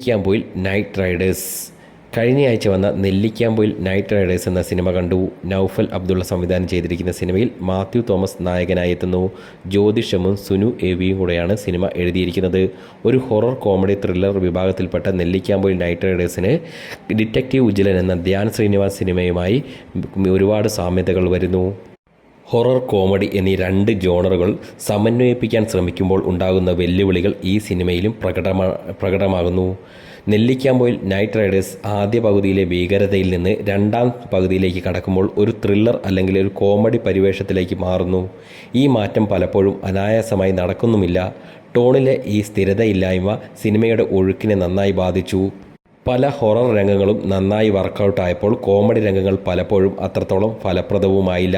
Nellikkampoyil night Riders. കഴിഞ്ഞയാഴ്ച വന്ന Nellikkampoyil night Riders എന്ന സിനിമ കണ്ടു. നൗഫൽ അബ്ദുള്ള സംവിധാനം ചെയ്തിരിക്കുന്ന സിനിമയിൽ മാത്യു തോമസ് നായകനായി എത്തുന്നു. ജ്യോതിഷമും സുനു എവിയും കൂടെയാണ് സിനിമ എഴുതിയിരിക്കുന്നത്. ഒരു ഹൊറർ കോമഡി ത്രില്ലർ വിഭാഗത്തിൽപ്പെട്ട നെല്ലിക്കാമ്പൊയിൽ നൈറ്റ് റൈഡേഴ്സിന് ഡിറ്റക്റ്റീവ് ഉജ്ജ്വലൻ എന്ന ധ്യാൻ ശ്രീനിവാസ് സിനിമയുമായി ഒരുപാട് സാമ്യതകൾ വരുന്നു. ഹൊറർ കോമഡി എന്നീ രണ്ട് ജോണറുകൾ സമന്വയിപ്പിക്കാൻ ശ്രമിക്കുമ്പോൾ ഉണ്ടാകുന്ന വെല്ലുവിളികൾ ഈ സിനിമയിലും പ്രകടമാകുന്നു. നെല്ലിക്കാമ്പൊയിൽ നൈറ്റ് റൈഡേഴ്സ് ആദ്യ പകുതിയിലെ ഭീകരതയിൽ നിന്ന് രണ്ടാം പകുതിയിലേക്ക് കടക്കുമ്പോൾ ഒരു ത്രില്ലർ അല്ലെങ്കിൽ ഒരു കോമഡി പരിവേഷത്തിലേക്ക് മാറുന്നു. ഈ മാറ്റം പലപ്പോഴും അനായാസമായി നടക്കുന്നുമില്ല. ടോണിലെ ഈ സ്ഥിരതയില്ലായ്മ സിനിമയുടെ ഒഴുക്കിനെ നന്നായി ബാധിച്ചു. പല ഹൊറർ രംഗങ്ങളും നന്നായി വർക്കൗട്ടായപ്പോൾ കോമഡി രംഗങ്ങൾ പലപ്പോഴും അത്രത്തോളം ഫലപ്രദവുമായില്ല.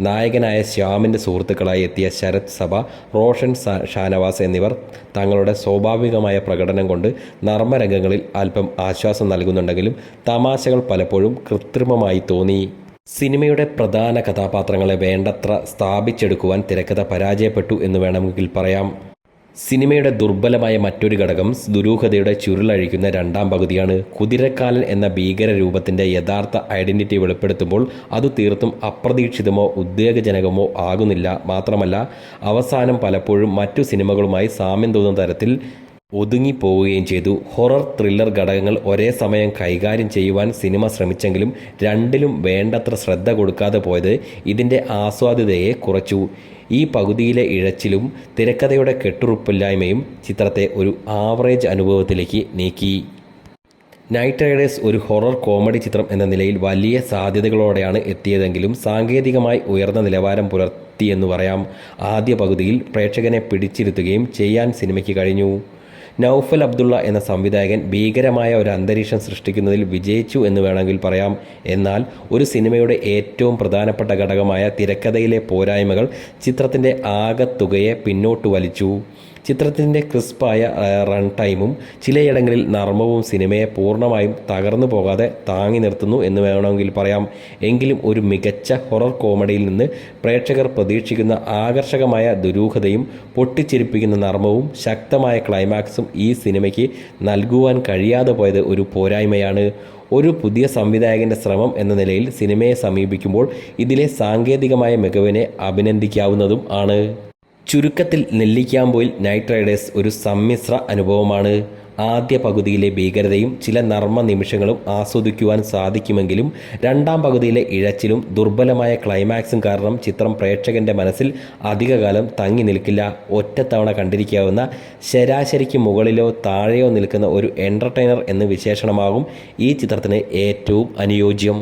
നായകനായ ശ്യാമിൻ്റെ സുഹൃത്തുക്കളായി എത്തിയ ശരത് സഭ, റോഷൻ ഷാനവാസ് എന്നിവർ തങ്ങളുടെ സ്വാഭാവികമായ പ്രകടനം കൊണ്ട് നർമ്മരംഗങ്ങളിൽ അല്പം ആശ്വാസം നൽകുന്നുണ്ടെങ്കിലും തമാശകൾ പലപ്പോഴും കൃത്രിമമായി തോന്നി. സിനിമയുടെ പ്രധാന കഥാപാത്രങ്ങളെ വേണ്ടത്ര സ്ഥാപിച്ചെടുക്കുവാൻ തിരക്കഥ പരാജയപ്പെട്ടു എന്ന് വേണമെങ്കിൽ പറയാം. സിനിമയുടെ ദുർബലമായ മറ്റൊരു ഘടകം ദുരൂഹതയുടെ ചുരുളഴിക്കുന്ന രണ്ടാം പകുതിയാണ്. കുതിരക്കാലൻ എന്ന ഭീകര രൂപത്തിൻ്റെ യഥാർത്ഥ ഐഡൻറ്റിറ്റി വെളിപ്പെടുത്തുമ്പോൾ അത് തീർത്തും അപ്രതീക്ഷിതമോ ഉദ്വേഗജനകമോ ആകുന്നില്ല. മാത്രമല്ല, അവസാനം പലപ്പോഴും മറ്റു സിനിമകളുമായി സാമ്യം തോന്നുന്ന തരത്തിൽ ഒതുങ്ങിപ്പോവുകയും ചെയ്തു. ഹൊറർ ത്രില്ലർ ഘടകങ്ങൾ ഒരേ സമയം കൈകാര്യം ചെയ്യുവാൻ സിനിമ ശ്രമിച്ചെങ്കിലും രണ്ടിലും വേണ്ടത്ര ശ്രദ്ധ കൊടുക്കാതെ പോയത് ഇതിൻ്റെ ആസ്വാദ്യതയെ കുറച്ചു. ഈ പകുതിയിലെ ഇഴച്ചിലും തിരക്കഥയുടെ കെട്ടുറപ്പില്ലായ്മയും ചിത്രത്തെ ഒരു ആവറേജ് അനുഭവത്തിലേക്ക് നീക്കി. നൈറ്റ് റൈഡേഴ്സ് ഒരു ഹൊറർ കോമഡി ചിത്രം എന്ന നിലയിൽ വലിയ സാധ്യതകളോടെയാണ് എത്തിയതെങ്കിലും സാങ്കേതികമായി ഉയർന്ന നിലവാരം പുലർത്തിയെന്ന് പറയാം. ആദ്യ പകുതിയിൽ പ്രേക്ഷകനെ പിടിച്ചിരുത്തുകയും ചെയ്യാൻ സിനിമയ്ക്ക് കഴിഞ്ഞു. നൗഫൽ അബ്ദുള്ള എന്ന സംവിധായകൻ ഭീകരമായ ഒരു അന്തരീക്ഷം സൃഷ്ടിക്കുന്നതിൽ വിജയിച്ചു എന്ന് വേണമെങ്കിൽ പറയാം. എന്നാൽ ഒരു സിനിമയുടെ ഏറ്റവും പ്രധാനപ്പെട്ട ഘടകമായ തിരക്കഥയിലെ പോരായ്മകൾ ചിത്രത്തിൻ്റെ ആകെത്തുകയെ പിന്നോട്ട് വലിച്ചു. ചിത്രത്തിൻ്റെ ക്രിസ്പായ റൺ ടൈമും ചിലയിടങ്ങളിൽ നർമ്മവും സിനിമയെ പൂർണ്ണമായും തകർന്നു പോകാതെ താങ്ങി നിർത്തുന്നു എന്ന് വേണമെങ്കിൽ പറയാം. എങ്കിലും ഒരു മികച്ച ഹൊറർ കോമഡിയിൽ നിന്ന് പ്രേക്ഷകർ പ്രതീക്ഷിക്കുന്ന ആകർഷകമായ ദുരൂഹതയും പൊട്ടിച്ചിരിപ്പിക്കുന്ന നർമ്മവും ശക്തമായ ക്ലൈമാക്സും ഈ സിനിമയ്ക്ക് നൽകുവാൻ കഴിയാതെ പോയത് ഒരു പോരായ്മയാണ്. ഒരു പുതിയ സംവിധായകൻ്റെ ശ്രമം എന്ന നിലയിൽ സിനിമയെ സമീപിക്കുമ്പോൾ ഇതിലെ സാങ്കേതികമായ മികവിനെ അഭിനന്ദിക്കാവുന്നതും ആണ്. ചുരുക്കത്തിൽ നെല്ലിക്കാമ്പൊയിൽ നൈറ്റ് റൈഡേഴ്സ് ഒരു സമ്മിശ്ര അനുഭവമാണ്. ആദ്യ പകുതിയിലെ ഭീകരതയും ചില നർമ്മ നിമിഷങ്ങളും ആസ്വദിക്കുവാൻ സാധിക്കുമെങ്കിലും രണ്ടാം പകുതിയിലെ ഇഴച്ചിലും ദുർബലമായ ക്ലൈമാക്സും കാരണം ചിത്രം പ്രേക്ഷകൻ്റെ മനസ്സിൽ അധികകാലം തങ്ങി നിൽക്കില്ല. ഒറ്റത്തവണ കണ്ടിരിക്കാവുന്ന, ശരാശരിക്ക് മുകളിലോ താഴെയോ നിൽക്കുന്ന ഒരു എൻ്റർടൈനർ എന്ന് വിശേഷണമാകും ഈ ചിത്രത്തിന് ഏറ്റവും അനുയോജ്യം.